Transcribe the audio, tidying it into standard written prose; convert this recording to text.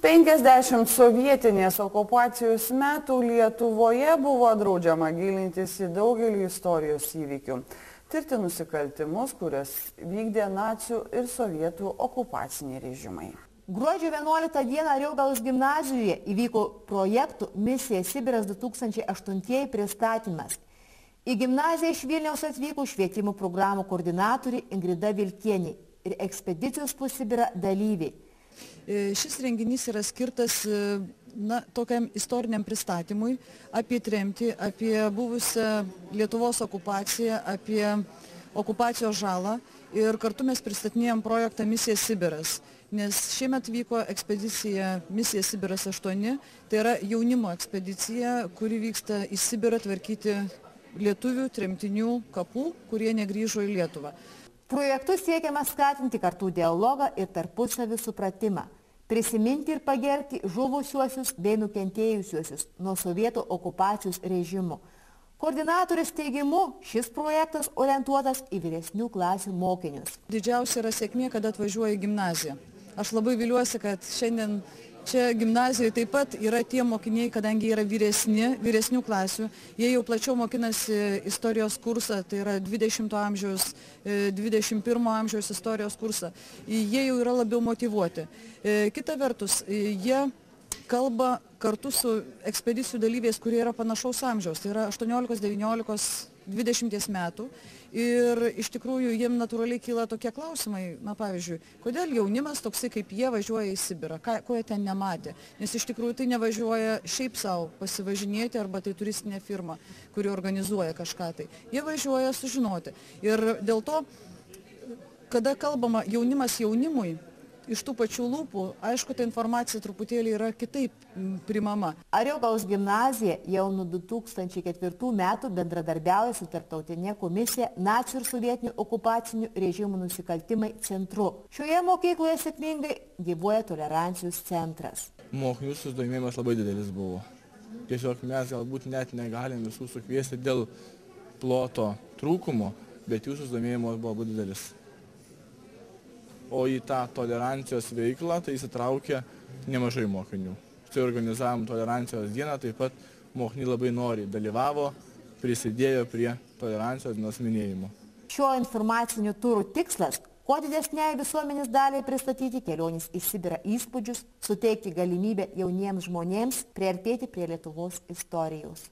50 sovietinės okupacijos metų Lietuvoje buvo draudžiama gilintis į daugelį istorijos įvykių, tirti nusikaltimus, kurias vykdė nacių ir sovietų okupaciniai režimai. Gruodžio 11 dieną Ariogalos gimnazijoje įvyko projektų Misija Sibiras 2008 pristatymas. Į gimnaziją iš Vilniaus atvyko švietimo programų koordinatoriai Ingrida Vilkienė ir ekspedicijos po Sibirą dalyviai. Šis renginys yra skirtas tokiam istoriniam pristatymui apie tremtį, apie buvusią Lietuvos okupaciją, apie okupacijos žalą ir kartu mes pristatinėjom projektą Misija Sibiras, nes šiemet vyko ekspedicija Misija Sibiras 8, tai yra jaunimo ekspedicija, kuri vyksta į Sibirą tvarkyti lietuvių tremtinių kapų, kurie negrįžo į Lietuvą. Projektu siekiama skatinti kartų dialogą ir tarpusavį supratimą, prisiminti ir pagerbti žuvusiuosius bei nukentėjusiuosius nuo sovietų okupacijos režimų. Koordinatorės teigimu, šis projektas orientuotas į vyresnių klasių mokinius. Didžiausia yra sėkmė, kada atvažiuoja į gimnaziją. Aš labai viliuosi, kad šiandien čia gimnazijoje taip pat yra tie mokiniai, kadangi yra vyresnių klasių, jie jau plačiau mokinasi istorijos kursą, tai yra 20 amžiaus, 21 amžiaus istorijos kursą. Jie jau yra labiau motyvuoti. Kita vertus, jie kalba kartu su ekspedicijų dalyviais, kurie yra panašaus amžiaus, tai yra 18, 19, 20 metų. Ir iš tikrųjų jiem natūraliai kyla tokie klausimai, pavyzdžiui, kodėl jaunimas toksai kaip jie važiuoja į Sibirą, ko jie ten nematė. Nes iš tikrųjų tai nevažiuoja šiaip savo pasivažinėti arba tai turistinė firma, kuri organizuoja kažką tai. Jie važiuoja sužinoti. Ir dėl to, kada kalbama jaunimas jaunimui, iš tų pačių lūpų, aišku, ta informacija truputėlį yra kitaip primama. Ariogalos gimnazija jau nuo 2004 metų bendradarbiauja su tarptautinė komisija nacių ir sovietinių okupacinių režimų nusikaltimai centru. Šioje mokykloje sėkmingai gyvuoja tolerancijos centras. Mokinių susidomėjimas labai didelis buvo. Tiesiog mes galbūt net negalim visų sukviesti dėl ploto trūkumo, bet jų susidomėjimas buvo labai didelis. O į tą tolerancijos veiklą tai įsitraukė nemažai mokinių. Štai organizavom tolerancijos dieną, taip pat mokiniai labai noriai dalyvavo, prisidėjo prie tolerancijos dienos minėjimo. Šio informacinių turų tikslas – kuo didesniai visuomenės daliai pristatyti kelionės į Sibirą įspūdžius, suteikti galimybę jauniems žmonėms priartėti prie Lietuvos istorijos.